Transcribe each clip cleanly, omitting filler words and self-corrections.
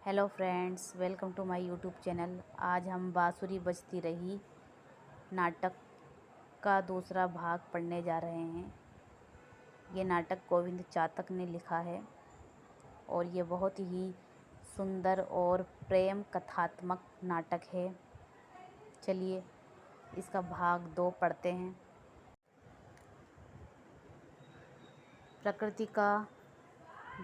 Hello friends, welcome to my YouTube channel. आज हम बांसुरी बजती रही नाटक का दूसरा भाग पढ़ने जा रहे हैं। ये नाटक गोविंद चातक ने लिखा है और ये बहुत ही सुंदर और प्रेम कथात्मक नाटक है। चलिए इसका भाग 2 पढ़ते हैं। प्रकृति का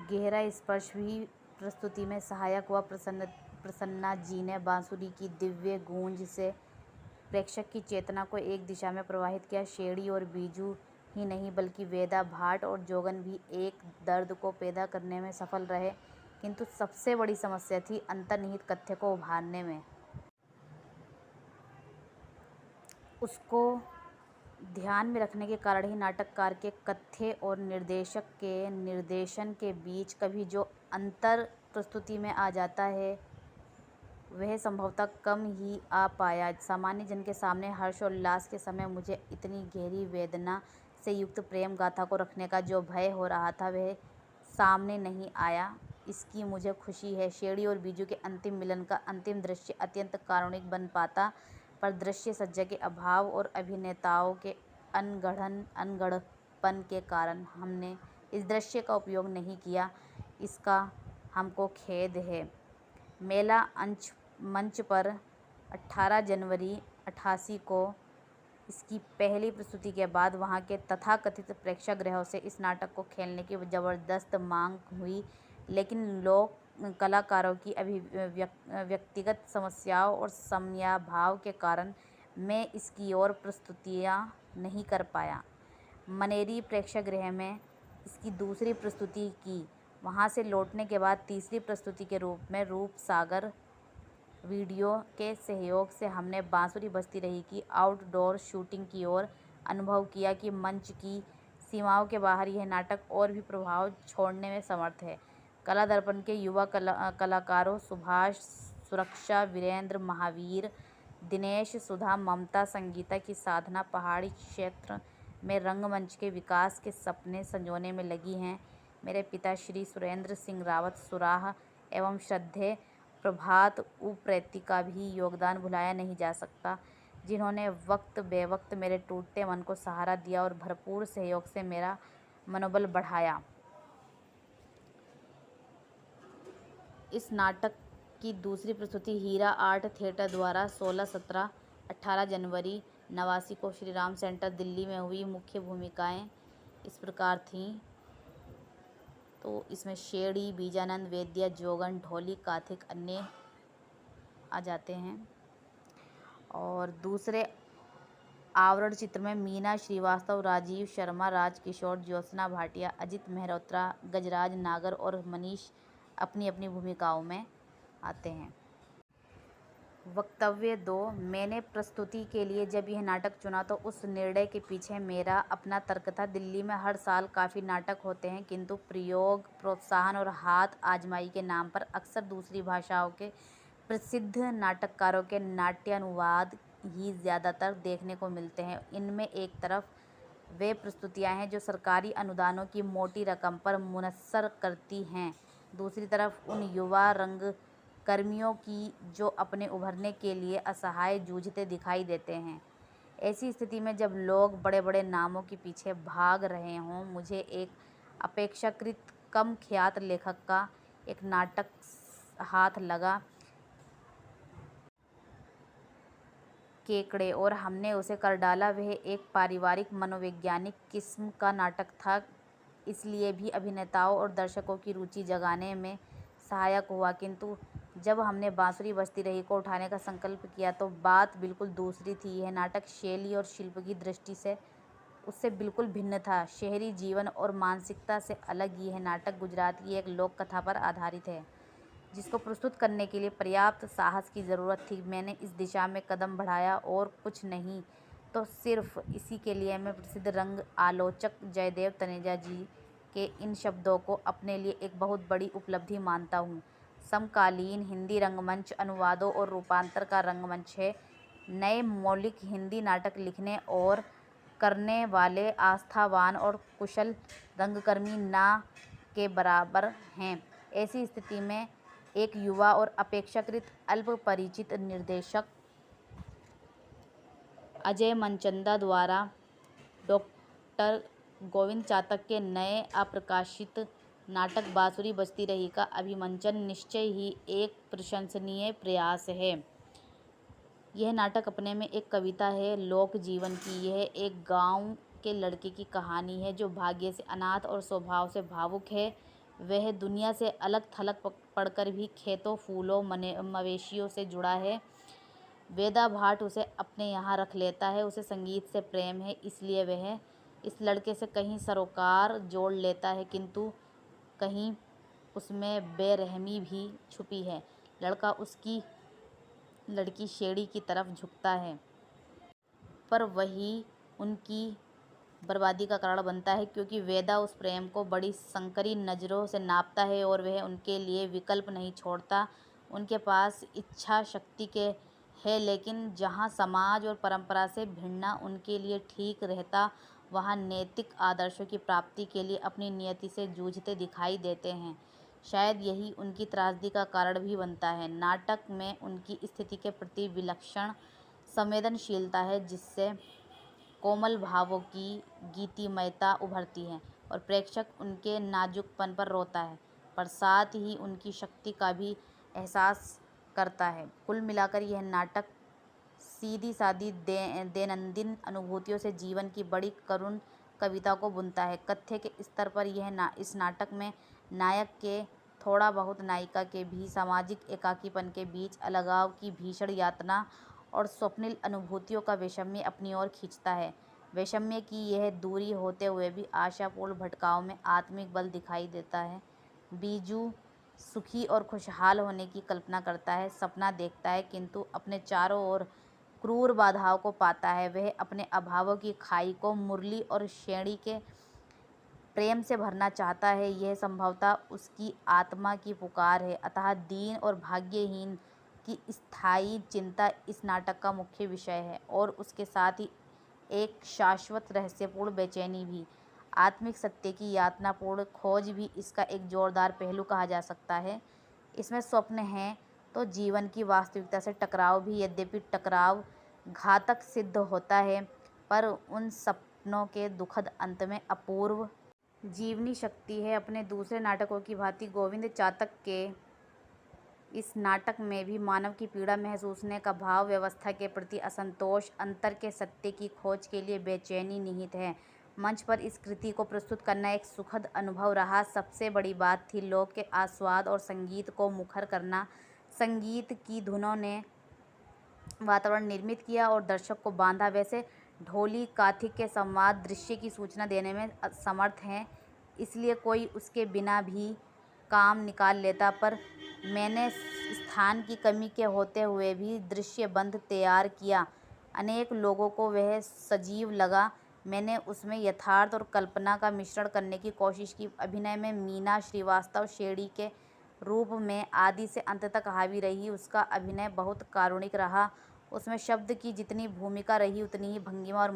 गहरा स्पर्श भी प्रस्तुति में सहायक हुआ। प्रसन्ना जी ने बांसुरी की दिव्य गूंज से प्रेक्षक की चेतना को एक दिशा में प्रवाहित किया। शेरडी और बीजू ही नहीं बल्कि वेदा, भाट और जोगन भी एक दर्द को पैदा करने में सफल रहे, किंतु सबसे बड़ी समस्या थी अंतर्निहित कथ्य को उभारने में। उसको ध्यान में रखने के कारण ही नाटककार के कथ्य और निर्देशक के निर्देशन के बीच कभी जो अंतर प्रस्तुति में आ जाता है वह संभवतः कम ही आ पाया। सामान्य जन के सामने हर्ष और उल्लास के समय मुझे इतनी गहरी वेदना से युक्त प्रेम गाथा को रखने का जो भय हो रहा था वह सामने नहीं आया। इसकी मुझे खुशी है। शेरडी और बीजू के अंतिम मिलन का अंतिम दृश्य अत्यंत कारुणिक बन पाता, पर दृश्य सज्जा के अभाव और अभिनेताओं के अनगढ़पन के कारण हमने इस दृश्य का उपयोग नहीं किया। इसका हमको खेद है। मेला मंच पर 18 जनवरी 88 को इसकी पहली प्रस्तुति के बाद वहाँ के तथाकथित प्रेक्षागृहों से इस नाटक को खेलने की ज़बरदस्त मांग हुई, लेकिन लोक कलाकारों की व्यक्तिगत समस्याओं और समयाभाव के कारण मैं इसकी और प्रस्तुतियाँ नहीं कर पाया। मनेरी प्रेक्षागृह में इसकी दूसरी प्रस्तुति की। वहाँ से लौटने के बाद तीसरी प्रस्तुति के रूप में रूप सागर वीडियो के सहयोग से हमने बांसुरी बजती रही की आउटडोर शूटिंग की और अनुभव किया कि मंच की सीमाओं के बाहर यह नाटक और भी प्रभाव छोड़ने में समर्थ है। कला दर्पण के युवा कलाकारों सुभाष, सुरक्षा, वीरेंद्र, महावीर, दिनेश, सुधा, ममता, संगीता की साधना पहाड़ी क्षेत्र में रंगमंच के विकास के सपने संजोने में लगी हैं। मेरे पिता श्री सुरेंद्र सिंह रावत सुराह एवं श्रद्धेय प्रभात उप्रेती का भी योगदान भुलाया नहीं जा सकता, जिन्होंने वक्त बेवक्त मेरे टूटते मन को सहारा दिया और भरपूर सहयोग से मेरा मनोबल बढ़ाया। इस नाटक की दूसरी प्रस्तुति हीरा आर्ट थिएटर द्वारा 16, 17, 18 जनवरी 89 को श्री राम सेंटर दिल्ली में हुई। मुख्य भूमिकाएं इस प्रकार थीं। तो इसमें शेरडी, बीजानंद, वेद्या, जोगन, ढोली, काथिक अन्य आ जाते हैं। और दूसरे आवरण चित्र में मीना श्रीवास्तव, राजीव शर्मा, राजकिशोर, ज्योत्सना भाटिया, अजित मेहरोत्रा, गजराज नागर और मनीष अपनी अपनी भूमिकाओं में आते हैं। वक्तव्य 2। मैंने प्रस्तुति के लिए जब यह नाटक चुना तो उस निर्णय के पीछे मेरा अपना तर्क था। दिल्ली में हर साल काफ़ी नाटक होते हैं, किंतु प्रयोग, प्रोत्साहन और हाथ आजमाई के नाम पर अक्सर दूसरी भाषाओं के प्रसिद्ध नाटककारों के नाट्यानुवाद ही ज़्यादातर देखने को मिलते हैं। इनमें एक तरफ वे प्रस्तुतियाँ हैं जो सरकारी अनुदानों की मोटी रकम पर मुनस्सर करती हैं, दूसरी तरफ उन युवा रंगकर्मियों की जो अपने उभरने के लिए असहाय जूझते दिखाई देते हैं। ऐसी स्थिति में जब लोग बड़े बड़े नामों के पीछे भाग रहे हों, मुझे एक अपेक्षाकृत कम ख्यात लेखक का एक नाटक हाथ लगा, केकड़े, और हमने उसे कर डाला। वह एक पारिवारिक मनोवैज्ञानिक किस्म का नाटक था, इसलिए भी अभिनेताओं और दर्शकों की रुचि जगाने में सहायक हुआ, किंतु जब हमने बांसुरी बजती रही को उठाने का संकल्प किया तो बात बिल्कुल दूसरी थी। यह नाटक शैली और शिल्प की दृष्टि से उससे बिल्कुल भिन्न था। शहरी जीवन और मानसिकता से अलग यह नाटक गुजरात की एक लोक कथा पर आधारित है, जिसको प्रस्तुत करने के लिए पर्याप्त साहस की ज़रूरत थी। मैंने इस दिशा में कदम बढ़ाया और कुछ नहीं तो सिर्फ इसी के लिए मैं प्रसिद्ध रंग आलोचक जयदेव तनेजा जी के इन शब्दों को अपने लिए एक बहुत बड़ी उपलब्धि मानता हूँ। समकालीन हिंदी रंगमंच अनुवादों और रूपांतर का रंगमंच है। नए मौलिक हिंदी नाटक लिखने और करने वाले आस्थावान और कुशल रंगकर्मी ना के बराबर हैं। ऐसी स्थिति में एक युवा और अपेक्षाकृत अल्प परिचित निर्देशक अजय मनचंदा द्वारा डॉक्टर गोविंद चातक के नए अप्रकाशित नाटक बांसुरी बजती रही का अभिमंचन निश्चय ही एक प्रशंसनीय प्रयास है। यह नाटक अपने में एक कविता है लोक जीवन की। यह एक गांव के लड़के की कहानी है जो भाग्य से अनाथ और स्वभाव से भावुक है। वह दुनिया से अलग थलग पड़कर भी खेतों फूलों मवेशियों से जुड़ा है। वेदा भाट उसे अपने यहाँ रख लेता है। उसे संगीत से प्रेम है, इसलिए वह इस लड़के से कहीं सरोकार जोड़ लेता है, किंतु कहीं उसमें बेरहमी भी छुपी है। लड़का उसकी लड़की शेड़ी की तरफ झुकता है, पर वही उनकी बर्बादी का कारण बनता है, क्योंकि वेदा उस प्रेम को बड़ी संकरी नज़रों से नापता है और वह उनके लिए विकल्प नहीं छोड़ता। उनके पास इच्छा शक्ति के है, लेकिन जहाँ समाज और परंपरा से भिड़ना उनके लिए ठीक रहता, वहाँ नैतिक आदर्शों की प्राप्ति के लिए अपनी नियति से जूझते दिखाई देते हैं। शायद यही उनकी त्रासदी का कारण भी बनता है। नाटक में उनकी स्थिति के प्रति विलक्षण संवेदनशीलता है, जिससे कोमल भावों की गीतिमयता उभरती है और प्रेक्षक उनके नाजुकपन पर रोता है, पर साथ ही उनकी शक्ति का भी एहसास करता है। कुल मिलाकर यह नाटक सीधी सादी दैनंदिन अनुभूतियों से जीवन की बड़ी करुण कविता को बुनता है। कथ्य के स्तर पर इस नाटक में नायक के थोड़ा बहुत नायिका के भी सामाजिक एकाकीपन के बीच अलगाव की भीषण यातना और स्वप्निल अनुभूतियों का वैषम्य अपनी ओर खींचता है। वैषम्य की यह दूरी होते हुए भी आशापूर्ण भटकाव में आत्मिक बल दिखाई देता है। बीजू सुखी और खुशहाल होने की कल्पना करता है, सपना देखता है, किंतु अपने चारों ओर क्रूर बाधाओं को पाता है। वह अपने अभावों की खाई को मुरली और शेणी के प्रेम से भरना चाहता है। यह संभवतः उसकी आत्मा की पुकार है। अतः दीन और भाग्यहीन की स्थायी चिंता इस नाटक का मुख्य विषय है, और उसके साथ ही एक शाश्वत रहस्यपूर्ण बेचैनी भी। आत्मिक सत्य की यातनापूर्ण खोज भी इसका एक जोरदार पहलू कहा जा सकता है। इसमें स्वप्न हैं तो जीवन की वास्तविकता से टकराव भी, यद्यपि टकराव घातक सिद्ध होता है, पर उन सपनों के दुखद अंत में अपूर्व जीवनी शक्ति है। अपने दूसरे नाटकों की भांति गोविंद चातक के इस नाटक में भी मानव की पीड़ा महसूसने का भाव, व्यवस्था के प्रति असंतोष, अंतर के सत्य की खोज के लिए बेचैनी निहित है। मंच पर इस कृति को प्रस्तुत करना एक सुखद अनुभव रहा। सबसे बड़ी बात थी लोक के आस्वाद और संगीत को मुखर करना। संगीत की धुनों ने वातावरण निर्मित किया और दर्शक को बांधा। वैसे ढोली काथिक के संवाद दृश्य की सूचना देने में समर्थ हैं, इसलिए कोई उसके बिना भी काम निकाल लेता, पर मैंने स्थान की कमी के होते हुए भी दृश्य बंध तैयार किया। अनेक लोगों को वह सजीव लगा। मैंने उसमें यथार्थ और कल्पना का मिश्रण करने की कोशिश की। अभिनय में मीना श्रीवास्तव शेड़ी के रूप में आदि से अंत तक हावी रही। उसका अभिनय बहुत कारुणिक रहा। उसमें शब्द की जितनी भूमिका रही, उतनी ही भंगिमा और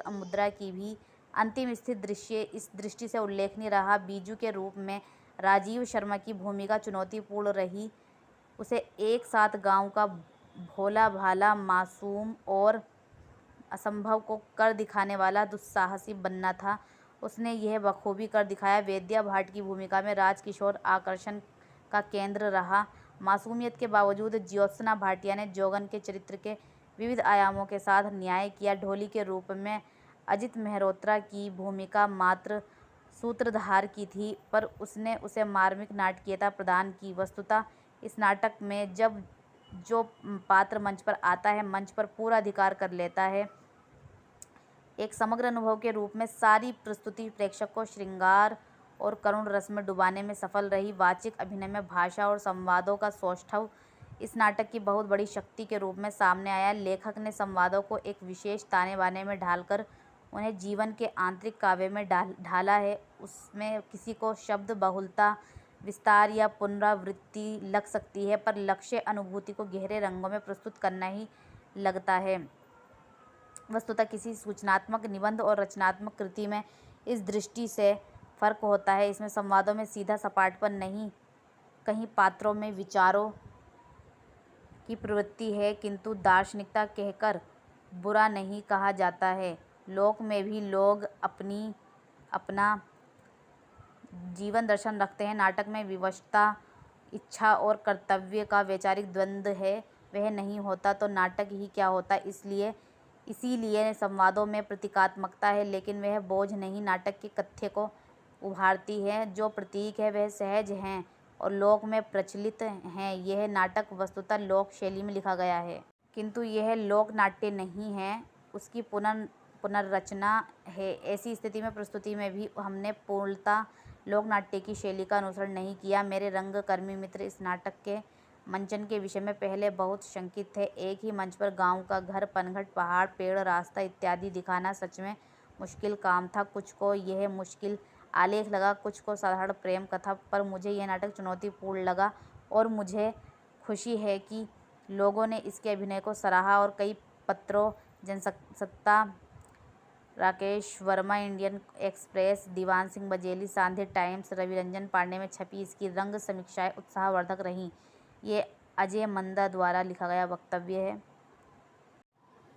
मुद्रा की भी। अंतिम स्थित दृश्य इस दृष्टि से उल्लेखनीय रहा। बीजू के रूप में राजीव शर्मा की भूमिका चुनौतीपूर्ण रही। उसे एक साथ गांव का भोला भाला, मासूम और असंभव को कर दिखाने वाला दुस्साहसी बनना था। उसने यह बखूबी कर दिखाया। वेद्या भाट की भूमिका में राजकिशोर आकर्षण का केंद्र रहा। मासूमियत के बावजूद ज्योत्सना भाटिया ने जोगन के चरित्र के विविध आयामों के साथ न्याय किया। ढोली के रूप में अजित मेहरोत्रा की भूमिका मात्र सूत्रधार की थी, पर उसने उसे मार्मिक नाटकीयता प्रदान की। वस्तुतः इस नाटक में जब जो पात्र मंच पर आता है, मंच पर पूरा अधिकार कर लेता है। एक समग्र अनुभव के रूप में सारी प्रस्तुति प्रेक्षक को श्रृंगार और करुण रस में डुबाने में सफल रही। वाचिक अभिनय में भाषा और संवादों का सौष्ठव इस नाटक की बहुत बड़ी शक्ति के रूप में सामने आया। लेखक ने संवादों को एक विशेष ताने बाने में ढालकर उन्हें जीवन के आंतरिक काव्य में ढाला है। उसमें किसी को शब्द बहुलता, विस्तार या पुनरावृत्ति लग सकती है, पर लक्ष्य अनुभूति को गहरे रंगों में प्रस्तुत करना ही लगता है। वस्तुतः किसी सूचनात्मक निबंध और रचनात्मक कृति में इस दृष्टि से फर्क होता है। इसमें संवादों में सीधा सपाटपन नहीं, कहीं पात्रों में विचारों की प्रवृत्ति है, किंतु दार्शनिकता कहकर बुरा नहीं कहा जाता है। लोक में भी लोग अपना जीवन दर्शन रखते हैं। नाटक में विवशता, इच्छा और कर्तव्य का वैचारिक द्वंद्व है, वह नहीं होता तो नाटक ही क्या होता। इसीलिए संवादों में प्रतीकात्मकता है, लेकिन वह बोझ नहीं नाटक के कथ्य को उभारती है। जो प्रतीक है वह सहज हैं और लोक में प्रचलित हैं। यह नाटक वस्तुतः लोक शैली में लिखा गया है, किंतु यह लोक नाट्य नहीं है, उसकी पुनर्रचना है। ऐसी स्थिति में प्रस्तुति में भी हमने पूर्णतः लोक नाट्य की शैली का अनुसरण नहीं किया। मेरे रंगकर्मी मित्र इस नाटक के मंचन के विषय में पहले बहुत शंकित थे। एक ही मंच पर गाँव का घर, पनघट, पहाड़, पेड़, रास्ता इत्यादि दिखाना सच में मुश्किल काम था। कुछ को यह मुश्किल आलेख लगा, कुछ को साधारण प्रेम कथा, पर मुझे यह नाटक चुनौतीपूर्ण लगा और मुझे खुशी है कि लोगों ने इसके अभिनय को सराहा और कई पत्रों, Jansatta, Rakesh Verma, Indian express, Diwan Singh बजेली, सांध्य times, Raviranjan Pandey में छपी इसकी रंग समीक्षाएं उत्साहवर्धक रहीं। ये अजय मंदा द्वारा लिखा गया वक्तव्य है।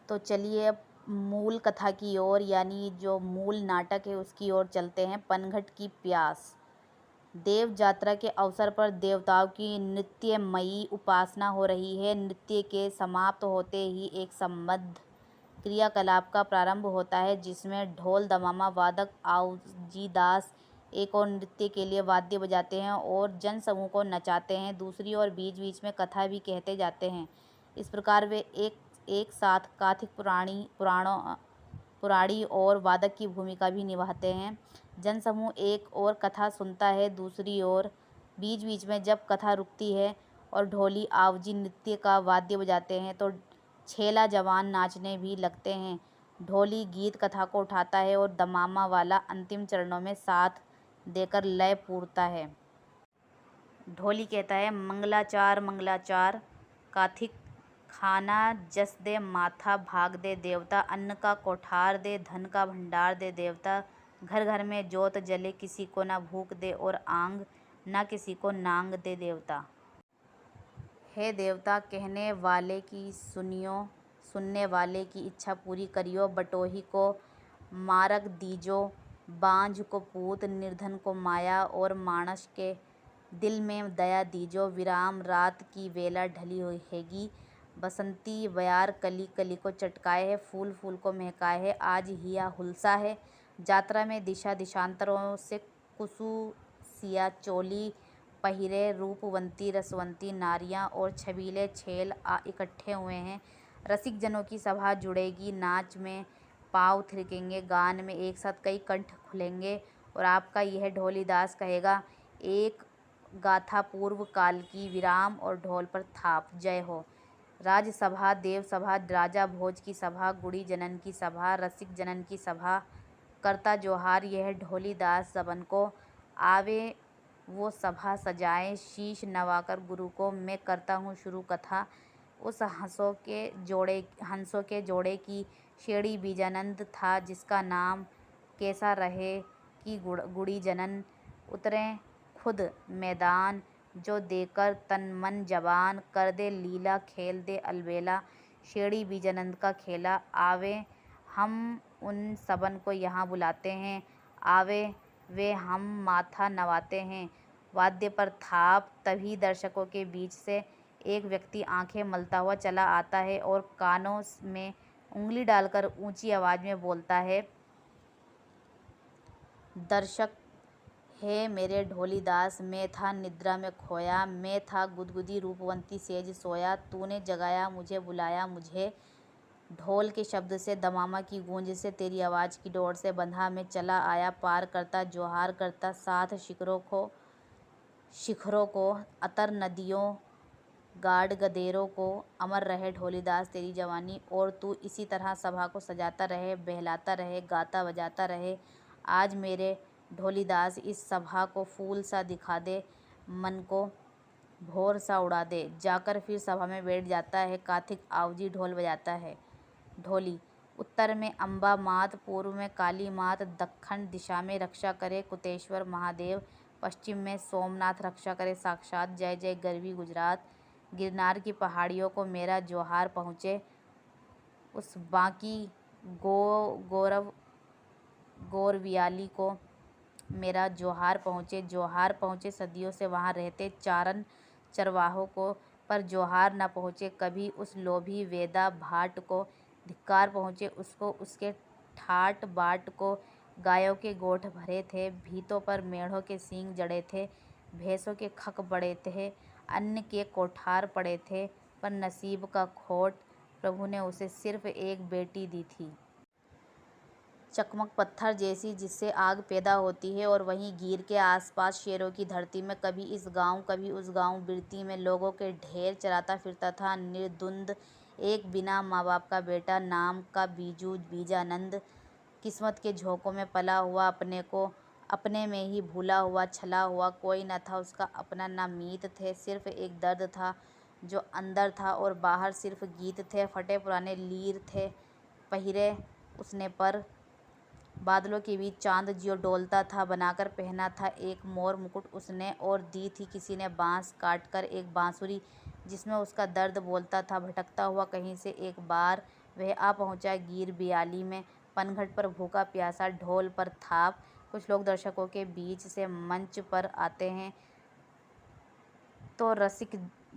तो चलिए अब मूल कथा की ओर, यानी जो मूल नाटक है उसकी ओर चलते हैं। पनघट की प्यास। देव यात्रा के अवसर पर देवताओं की नृत्यमयी उपासना हो रही है। नृत्य के समाप्त होते ही एक संबद्ध क्रियाकलाप का प्रारंभ होता है, जिसमें ढोल, दमामा वादक आवजी दास एक और नृत्य के लिए वाद्य बजाते हैं और जनसमूह को नचाते हैं। दूसरी ओर बीच बीच में कथा भी कहते जाते हैं। इस प्रकार वे एक साथ काथिक पुराणी और वादक की भूमिका भी निभाते हैं। जनसमूह एक ओर कथा सुनता है, दूसरी ओर बीच बीच में जब कथा रुकती है और ढोली आवजी नृत्य का वाद्य बजाते हैं तो छेला जवान नाचने भी लगते हैं। ढोली गीत कथा को उठाता है और दमामा वाला अंतिम चरणों में साथ देकर लय पूरता है। ढोली कहता है, मंगलाचार मंगलाचार, काथिक खाना जस दे माथा भाग दे देवता, अन्न का कोठार दे, धन का भंडार दे देवता, घर घर में जोत जले, किसी को ना भूख दे और आंग, ना किसी को नांग दे देवता। हे देवता, कहने वाले की सुनियो, सुनने वाले की इच्छा पूरी करियो। बटोही को मारक दीजो, बांझ को पूत, निर्धन को माया और मानस के दिल में दया दीजो। विराम रात की वेला ढली हुई हैगी, बसंती बयार कली कली को चटकाए है, फूल फूल को महकाए है, आज हिया हुलसा है। यात्रा में दिशा दिशांतरों से कुसुसिया चोली पहिरे रूपवंती रसवंती नारियां और छबीले छेल इकट्ठे हुए हैं। रसिक जनों की सभा जुड़ेगी, नाच में पाँव थिरकेंगे, गान में एक साथ कई कंठ खुलेंगे और आपका यह ढोलीदास कहेगा, एक गाथा पूर्व काल की, विराम और ढोल पर थाप, जय हो। राजसभा, देव सभा, राजा भोज की सभा, गुड़ी जनन की सभा, रसिक जनन की सभा, करता जोहार, यह ढोलीदास सबन को आवे वो सभा सजाए, शीश नवाकर गुरु को मैं करता हूँ शुरू कथा। उस हंसों के जोड़े की शेड़ी बीजानंद था, जिसका नाम कैसा रहे कि गुड़ी जनन। उतरे खुद मैदान, जो देकर तन मन जबान, कर दे लीला खेल दे अलबेला, शेड़ी बीजानंद का खेला। आवे हम उन सबन को यहाँ बुलाते हैं, आवे वे हम माथा नवाते हैं, वाद्य पर थाप। तभी दर्शकों के बीच से एक व्यक्ति आंखें मलता हुआ चला आता है और कानों में उंगली डालकर ऊंची आवाज में बोलता है, दर्शक हे मेरे ढोलीदास, मैं था निद्रा में खोया, मैं था गुदगुदी रूपवंती सेज सोया, तूने जगाया मुझे, बुलाया मुझे। ढोल के शब्द से, दमामा की गूंज से, तेरी आवाज़ की डोर से बंधा मैं चला आया, पार करता जोहार करता साथ शिखरों को, अतर नदियों गाढ़ गदेरों को। अमर रहे ढोलीदास तेरी जवानी, और तू इसी तरह सभा को सजाता रहे, बहलाता रहे, गाता बजाता रहे। आज मेरे ढोलीदास इस सभा को फूल सा दिखा दे, मन को भौर सा उड़ा दे। जाकर फिर सभा में बैठ जाता है। काथिक आवजी ढोल बजाता है। ढोली, उत्तर में अम्बा मात, पूर्व में काली मात, दक्षिण दिशा में रक्षा करे कुतेश्वर महादेव, पश्चिम में सोमनाथ रक्षा करे साक्षात, जय जय गरवी गुजरात। गिरनार की पहाड़ियों को मेरा जोहार पहुँचे, उस बाकी गोरवियाली को मेरा जोहार पहुँचे। जोहार पहुँचे सदियों से वहाँ रहते चारण चरवाहों को, पर जोहार न पहुँचे कभी उस लोभी वेदा भाट को। धिक्कार पहुँचे उसको, उसके ठाट बाट को। गायों के गोठ भरे थे, भीतों पर मेढ़ों के सींग जड़े थे, भैंसों के खक बड़े थे, अन्न के कोठार पड़े थे, पर नसीब का खोट, प्रभु ने उसे सिर्फ एक बेटी दी थी। चकमक पत्थर जैसी जिससे आग पैदा होती है, और वहीं गिर के आसपास शेरों की धरती में कभी इस गांव कभी उस गांव बिरती में लोगों के ढेर चराता फिरता था निर्धुंद एक बिना माँ बाप का बेटा, नाम का बीजू बीजानंद। किस्मत के झोंकों में पला हुआ, अपने को अपने में ही भूला हुआ, छला हुआ, कोई न था उसका अपना, ना मीत थे, सिर्फ एक दर्द था जो अंदर था और बाहर सिर्फ गीत थे। फटे पुराने लीर थे पहिरे उसने, पर बादलों के बीच चांद जो डोलता था बनाकर पहना था एक मोर मुकुट उसने, और दी थी किसी ने बांस काटकर एक बांसुरी जिसमें उसका दर्द बोलता था। भटकता हुआ कहीं से एक बार वह आ पहुंचा गिर बियाली में, पनघट पर भूखा प्यासा, ढोल पर थाप। कुछ लोग दर्शकों के बीच से मंच पर आते हैं, तो रसिक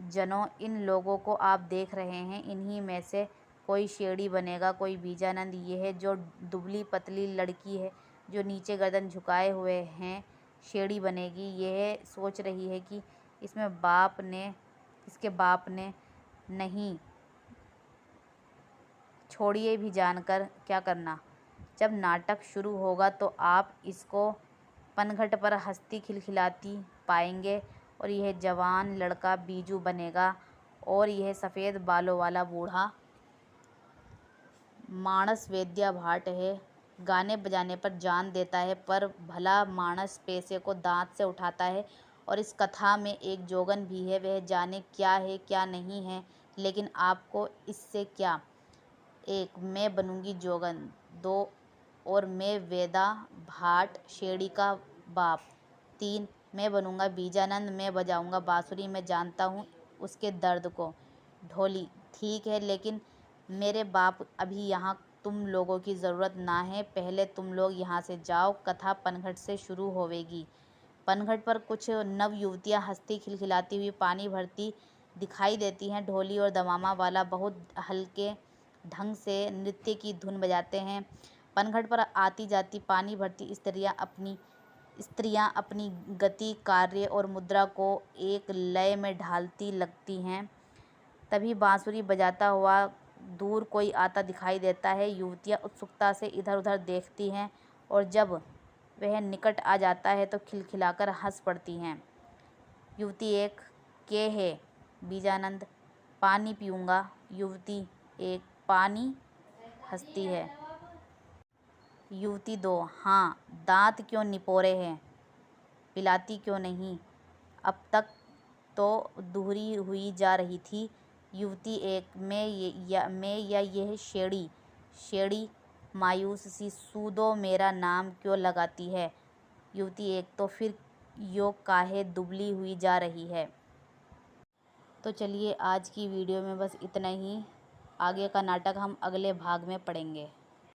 जनों, इन लोगों को आप देख रहे हैं, इन्हीं में से कोई शेड़ी बनेगा, कोई बीजानंद। ये है जो दुबली पतली लड़की है जो नीचे गर्दन झुकाए हुए हैं, शेड़ी बनेगी। यह सोच रही है कि इसके बाप ने नहीं, छोड़िए भी जानकर क्या करना। जब नाटक शुरू होगा तो आप इसको पनघट पर हंसती खिलखिलाती पाएंगे, और यह जवान लड़का बीजू बनेगा, और यह सफ़ेद बालों वाला बूढ़ा मानस वेद्या भाट है। गाने बजाने पर जान देता है, पर भला मानस पैसे को दांत से उठाता है। और इस कथा में एक जोगन भी है, वह जाने क्या है क्या नहीं है, लेकिन आपको इससे क्या। 1 मैं बनूंगी जोगन, 2 और मैं वेदा भाट शेड़ी का बाप, 3 मैं बनूंगा बीजानंद, मैं बजाऊंगा बांसुरी, मैं जानता हूँ उसके दर्द को। ढोली ठीक है, लेकिन मेरे बाप अभी यहाँ तुम लोगों की ज़रूरत ना है, पहले तुम लोग यहाँ से जाओ। कथा पनघट से शुरू होवेगी। पनघट पर कुछ नव युवतियाँ हंसती खिलखिलाती हुई पानी भरती दिखाई देती हैं। ढोली और दमामा वाला बहुत हल्के ढंग से नृत्य की धुन बजाते हैं। पनघट पर आती जाती पानी भरती स्त्रियाँ अपनी गति, कार्य और मुद्रा को एक लय में ढालती लगती हैं। तभी बांसुरी बजाता हुआ दूर कोई आता दिखाई देता है। युवतियाँ उत्सुकता से इधर उधर देखती हैं, और जब वह निकट आ जाता है तो खिलखिलाकर हंस पड़ती हैं। युवती 1 के है बीजानंद, पानी पीऊँगा। युवती 1 पानी, हंसती है। युवती 2 हाँ, दांत क्यों निपोरे हैं, पिलाती क्यों नहीं, अब तक तो दूहरी हुई जा रही थी। युवती 1 मैं या यह शेड़ी मायूस सी, सूदो मेरा नाम क्यों लगाती है। युवती 1 तो फिर यो काहे दुबली हुई जा रही है। तो चलिए आज की वीडियो में बस इतना ही, आगे का नाटक हम अगले भाग में पढ़ेंगे।